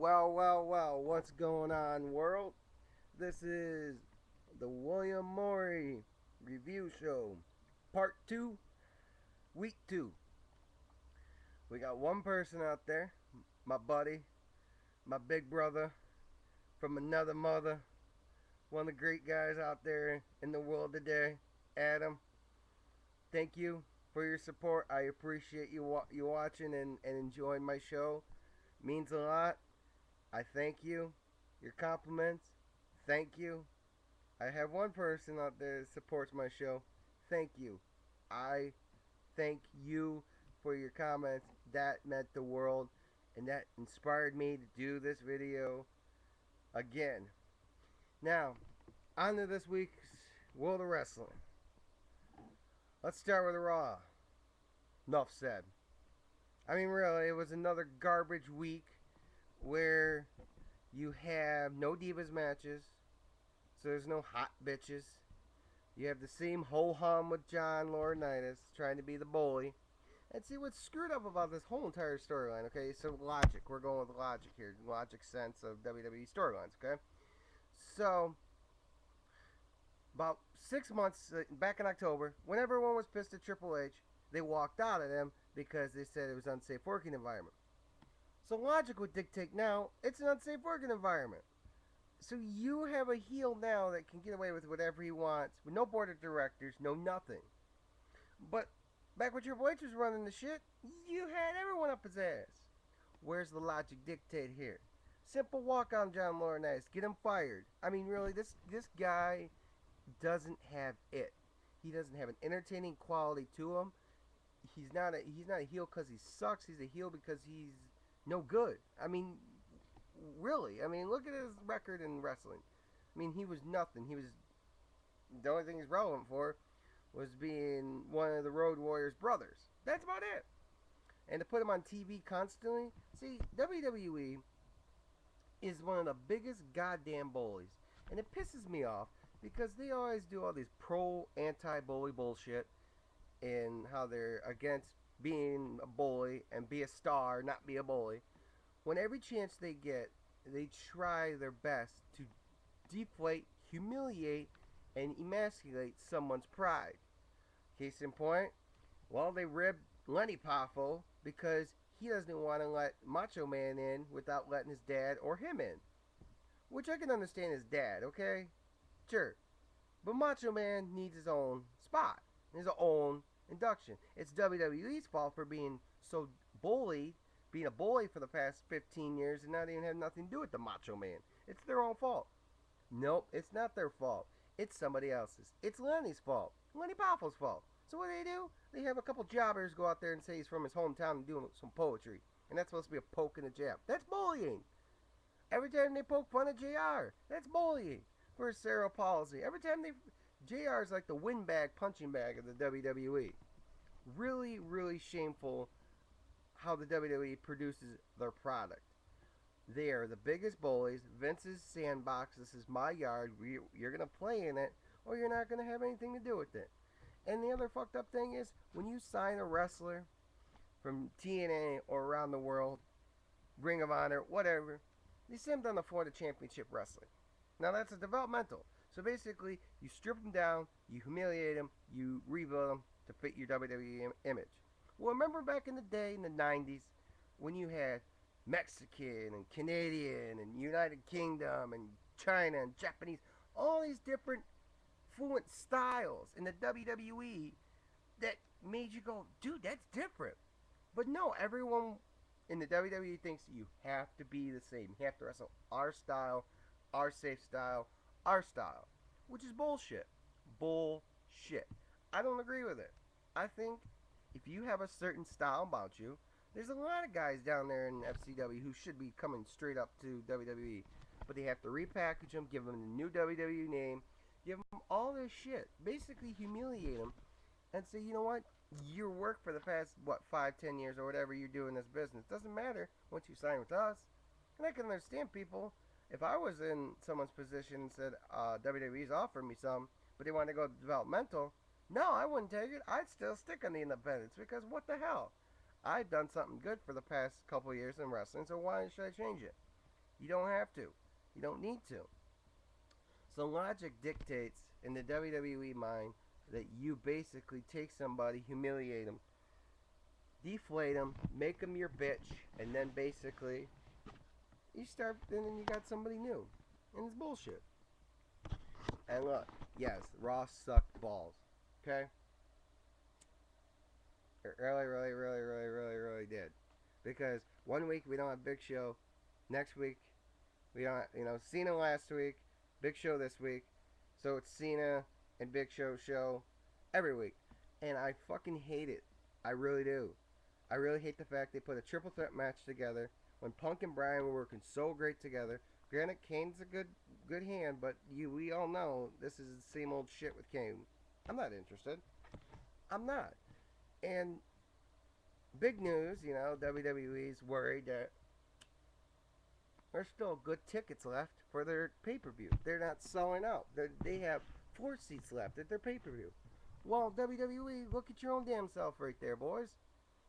Well, what's going on, world? This is the William Morey Review Show, Part 2, Week 2. We got one person out there, my buddy, my big brother from another mother, one of the great guys out there in the world today, Adam. Thank you for your support. I appreciate you watching and enjoying my show. Means a lot. I thank you. Your compliments. Thank you. I have one person out there that supports my show. Thank you. I thank you for your comments. That meant the world, and that inspired me to do this video again. Now, on to this week's World of Wrestling. Let's start with Raw. Enough said. I mean, really, it was another garbage week where you have no Divas matches, so there's no hot bitches. You have the same ho-hum with John Laurinaitis trying to be the bully. And see what's screwed up about this whole entire storyline, okay? So logic, we're going with logic here. Logic sense of WWE storylines, okay? So, about 6 months, back in October, when everyone was pissed at Triple H, they walked out at him because they said it was an unsafe working environment. So logic would dictate now, it's an unsafe working environment. So you have a heel now that can get away with whatever he wants, with no board of directors, no nothing. But back when Triple H was running the shit, you had everyone up his ass. Where's the logic dictate here? Simple walk on John Laurinaitis, get him fired. I mean, really, this guy doesn't have it. He doesn't have an entertaining quality to him. He's not a heel because he sucks. He's a heel because he's no good. I mean, really. I mean, look at his record in wrestling. I mean, he was nothing. He was the only thing he's relevant for was being one of the Road Warriors brothers. That's about it. And to put him on TV constantly, see, WWE is one of the biggest goddamn bullies, and it pisses me off because they always do all these pro anti-bully bullshit and how they're against being a bully and be a star, not be a bully. When every chance they get, they try their best to deflate, humiliate, and emasculate someone's pride. Case in point, well, they ribbed Lenny Poffo because he doesn't want to let Macho Man in without letting his dad or him in. Which I can understand his dad, okay? Sure. But Macho Man needs his own spot, his own induction. It's WWE's fault for being so bullied, being a bully for the past 15 years and not even have nothing to do with the Macho Man. It's their own fault. Nope, it's not their fault. It's somebody else's. It's Lenny's fault. Lenny Poffo's fault. So what do? They have a couple jobbers go out there and say he's from his hometown and doing some poetry. And that's supposed to be a poke and a jab. That's bullying. Every time they poke fun at JR, that's bullying for cerebral palsy. Every time they... JR is like the windbag punching bag of the WWE. Really, really shameful how the WWE produces their product. They are the biggest bullies. Vince's sandbox. This is my yard. You're going to play in it, or you're not going to have anything to do with it. And the other fucked up thing is, when you sign a wrestler from TNA or around the world, Ring of Honor, whatever, they send them on the floor to championship wrestling. Now that's a developmental. So basically, you strip them down, you humiliate them, you rebuild them to fit your WWE image. Well, remember back in the day, in the 90s, when you had Mexican and Canadian and United Kingdom and China and Japanese, all these different fluent styles in the WWE that made you go, dude, that's different. But no, everyone in the WWE thinks you have to be the same. You have to wrestle our style, our safe style, our style, which is bullshit. Bullshit. I don't agree with it. I think if you have a certain style about you, there's a lot of guys down there in FCW who should be coming straight up to WWE, but they have to repackage them, give them a new WWE name, give them all this shit, basically humiliate them, and say, you know what, your work for the past, 5-10 years or whatever you do in this business doesn't matter once you sign with us. And I can understand people, if I was in someone's position and said, WWE's offered me some, but they want to go developmental, no, I wouldn't take it. I'd still stick on the independents, because what the hell? I've done something good for the past couple of years in wrestling, so why should I change it? You don't have to. You don't need to. So logic dictates in the WWE mind that you basically take somebody, humiliate them, deflate them, make them your bitch, and then basically you start, and then you got somebody new. And it's bullshit. And look, yes, Raw sucked balls. Okay? It really did. Because one week we don't have Big Show. Next week we don't, Cena last week, Big Show this week. So it's Cena and Big show every week. And I fucking hate it. I really do. I really hate the fact they put a triple threat match together when Punk and Bryan were working so great together. Granted, Kane's a good hand, but we all know this is the same old shit with Kane. I'm not interested. I'm not. And big news, WWE's worried that there's still good tickets left for their pay-per-view. They're not selling out. They have 4 seats left at their pay-per-view. Well, WWE, look at your own damn self right there, boys.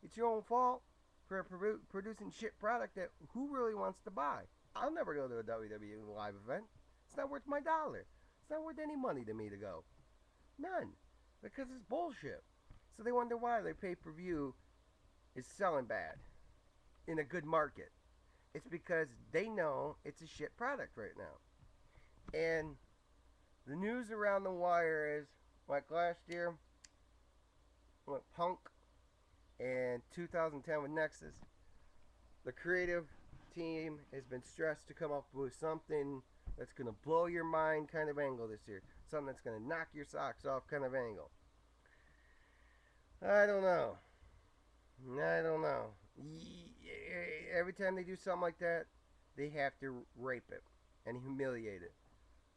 It's your own fault for producing shit product that who really wants to buy. I'll never go to a WWE live event. It's not worth my dollar. It's not worth any money to me to go. None. Because it's bullshit. So they wonder why their pay-per-view is selling bad in a good market. It's because they know it's a shit product right now. And the news around the wire is, like last year, with Punk and 2010 with Nexus, the creative team has been stressed to come up with something that's going to blow your mind kind of angle this year. Something that's going to knock your socks off kind of angle. I don't know. Every time they do something like that, they have to rape it and humiliate it.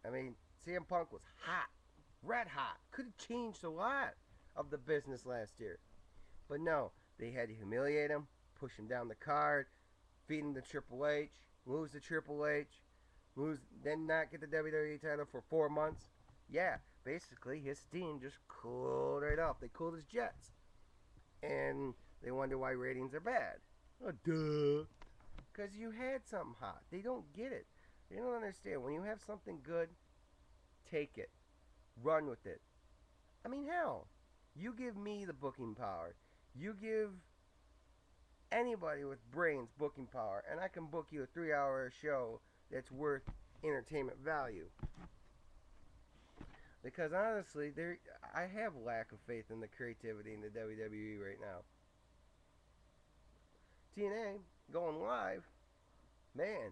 I mean, CM Punk was hot. Red hot. Could have changed a lot of the business last year. But no, they had to humiliate him, push him down the card, feed him to Triple H, lose to Triple H, then not get the WWE title for 4 months. Yeah, basically his steam just cooled right off. They cooled his jets. And they wonder why ratings are bad. Oh, duh. Because you had something hot. They don't get it. They don't understand. When you have something good, take it. Run with it. I mean, hell, you give me the booking power. You give anybody with brains booking power, and I can book you a 3-hour show that's worth entertainment value. Because honestly, I have lack of faith in the creativity in the WWE right now. TNA going live, man,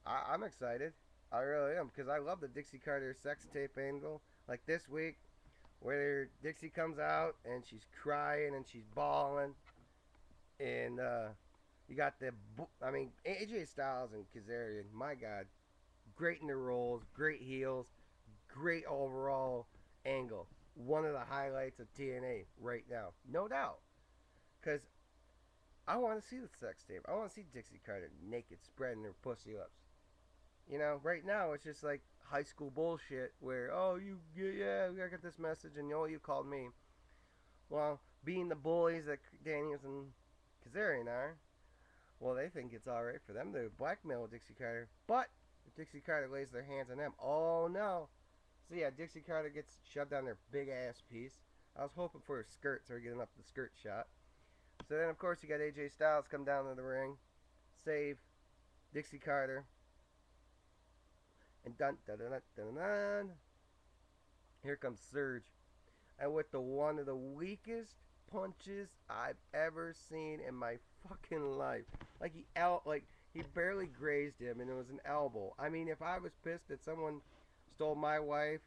I'm excited. I really am, because I love the Dixie Carter sex tape angle. Like this week, where Dixie comes out and she's crying and she's bawling, and you got AJ Styles and Kazarian. My God, great in their roles, great heels, great overall angle. One of the highlights of TNA right now, no doubt. Because I want to see the sex tape. I want to see Dixie Carter naked, spreading her pussy lips. Right now it's just like high school bullshit where, oh, I got this message and you called me. Well, being the bullies that Daniels and Kazarian are, well, they think it's alright for them to blackmail Dixie Carter. But if Dixie Carter lays their hands on them, oh no. So yeah, Dixie Carter gets shoved down their big ass piece. I was hoping for a skirt, so we're getting up the skirt shot. So then, of course, you got AJ Styles come down to the ring, save Dixie Carter, and dun dun dun dun dun dun. Here comes Surge, and with one of the weakest punches I've ever seen in my fucking life. Like he barely grazed him, and it was an elbow. I mean, if I was pissed that someone stole my wife,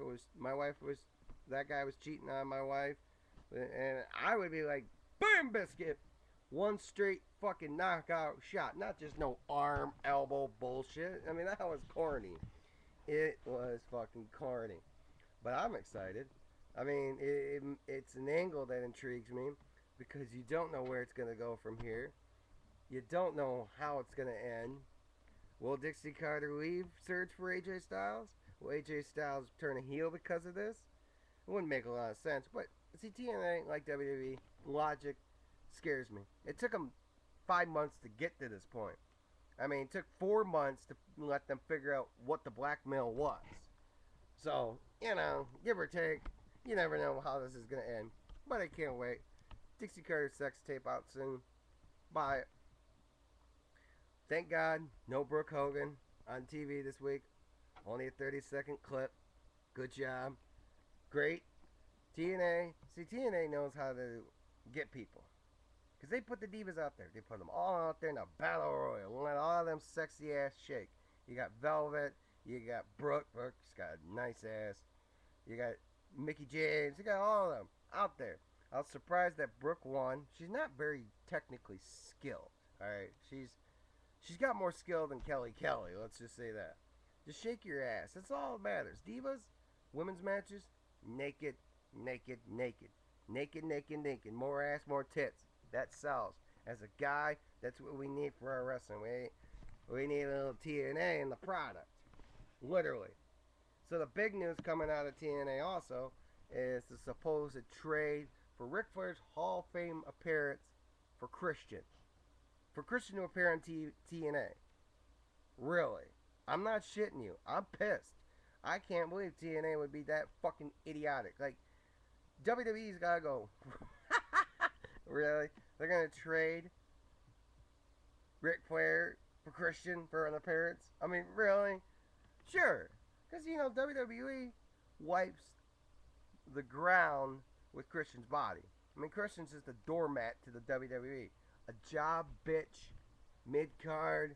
that guy was cheating on my wife, and I would be like, boom, biscuit. One straight fucking knockout shot. Not just no arm, elbow bullshit. I mean, that was corny. It was fucking corny. But I'm excited. I mean, it's an angle that intrigues me because you don't know where it's going to go from here. You don't know how it's going to end. Will Dixie Carter leave, Surge for AJ Styles? Will AJ Styles turn a heel because of this? It wouldn't make a lot of sense. But see, TNA, like WWE, logic scares me. It took them 5 months to get to this point. I mean, it took 4 months to let them figure out what the blackmail was. So, give or take, you never know how this is going to end. But I can't wait. Dixie Carter's sex tape out soon. Buy it. Thank God, no Brooke Hogan on TV this week. Only a 30-second clip. Good job. Great. TNA. See, TNA knows how to get people. Because they put the divas out there. They put them all out there in a battle royal. Let all of them sexy ass shake. You got Velvet. You got Brooke. Brooke's got a nice ass. You got Mickey James. You got all of them out there. I was surprised that Brooke won. She's not very technically skilled. Alright. She's got more skill than Kelly Kelly. Let's just say that. Just shake your ass. That's all that matters. Divas, women's matches, naked, naked, naked. Naked, naked, naked. More ass, more tits. That sells. As a guy, that's what we need for our wrestling. We need a little TNA in the product. Literally. So the big news coming out of TNA also is the supposed trade for Ric Flair's Hall of Fame appearance for Christian. For Christian to appear on TNA. Really. I'm not shitting you. I'm pissed. I can't believe TNA would be that fucking idiotic. Like, WWE's gotta go. Really? They're gonna trade Ric Flair for Christian for an appearance? I mean, really? Sure. Because, WWE wipes the ground with Christian's body. I mean, Christian's just a doormat to the WWE. A job bitch, mid-card,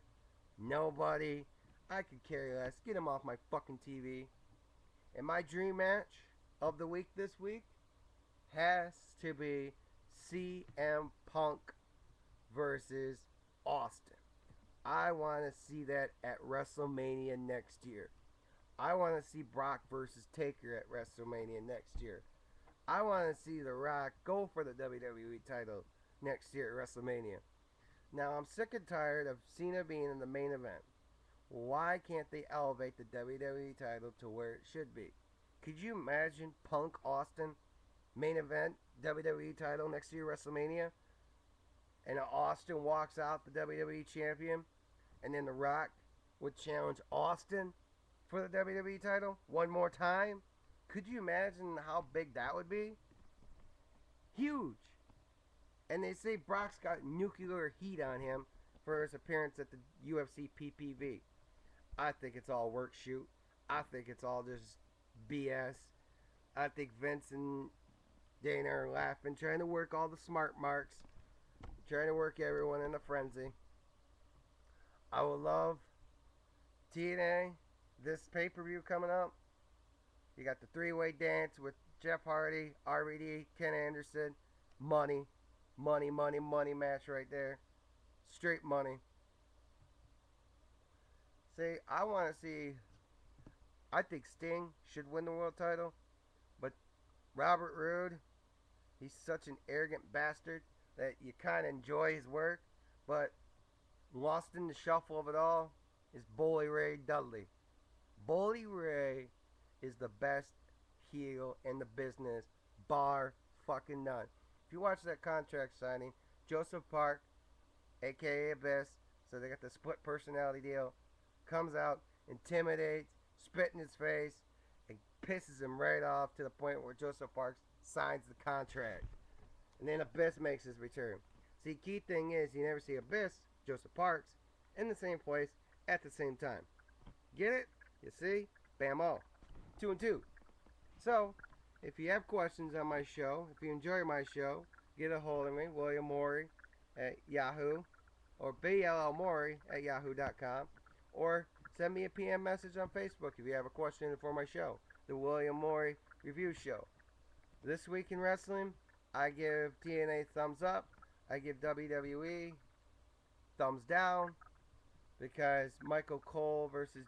nobody. I could care less. Get him off my fucking TV. And my dream match of the week this week has to be CM Punk versus Austin. I want to see that at WrestleMania next year. I want to see Brock versus Taker at WrestleMania next year. I want to see The Rock go for the WWE title next year at WrestleMania. Now, I'm sick and tired of Cena being in the main event. Why can't they elevate the WWE title to where it should be? Could you imagine Punk Austin main event WWE title next year WrestleMania, and Austin walks out the WWE champion, and then The Rock would challenge Austin for the WWE title one more time? Could you imagine how big that would be? Huge. And they say Brock's got nuclear heat on him for his appearance at the UFC PPV. I think it's all work shoot. I think it's all just BS. I think Vince and Dana are laughing, trying to work all the smart marks, trying to work everyone in a frenzy. I would love TNA, this pay-per-view coming up. You got the three-way dance with Jeff Hardy, RVD, Ken Anderson. Money, money, money, money match right there. Straight money. See, I want to see. I think Sting should win the world title, but Robert Roode, he's such an arrogant bastard that you kind of enjoy his work, but lost in the shuffle of it all is Bully Ray Dudley. Bully Ray is the best heel in the business, bar fucking none. If you watch that contract signing, Joseph Park, aka Abyss, so they got the split personality deal, comes out, intimidates, spit in his face, and pisses him right off to the point where Joseph Parks signs the contract. And then Abyss makes his return. See, key thing is you never see Abyss, Joseph Parks, in the same place at the same time. Get it? You see? Bam-o. 2 and 2. So, if you have questions on my show, if you enjoy my show, get a hold of me, William Morey at Yahoo, or bllmorey@yahoo.com, or send me a PM message on Facebook if you have a question for my show, the William Morey Review Show. This week in wrestling, I give TNA thumbs up, I give WWE thumbs down, because Michael Cole versus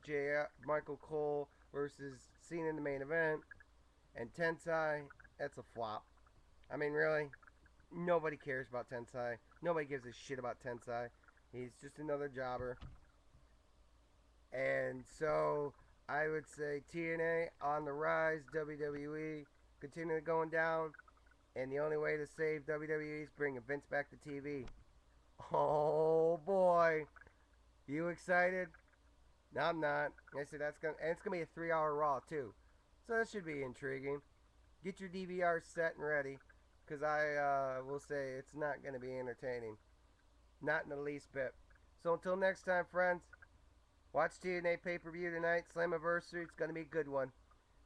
Cena in the main event, and Tensai, that's a flop. I mean, really, nobody cares about Tensai. Nobody gives a shit about Tensai. He's just another jobber. And so, I would say TNA on the rise, WWE continuing going down, and the only way to save WWE is bringing Vince back to TV. Oh boy. You excited? No, I'm not. I said and it's gonna be a 3-hour Raw too, so that should be intriguing. Get your DVR set and ready, cause I will say it's not gonna be entertaining, not in the least bit. So until next time, friends, watch TNA pay-per-view tonight, Slammiversary. It's gonna be a good one.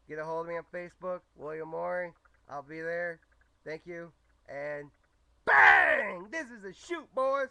Get a hold of me on Facebook, William Morey. I'll be there. Thank you, and bang! This is a shoot, boys.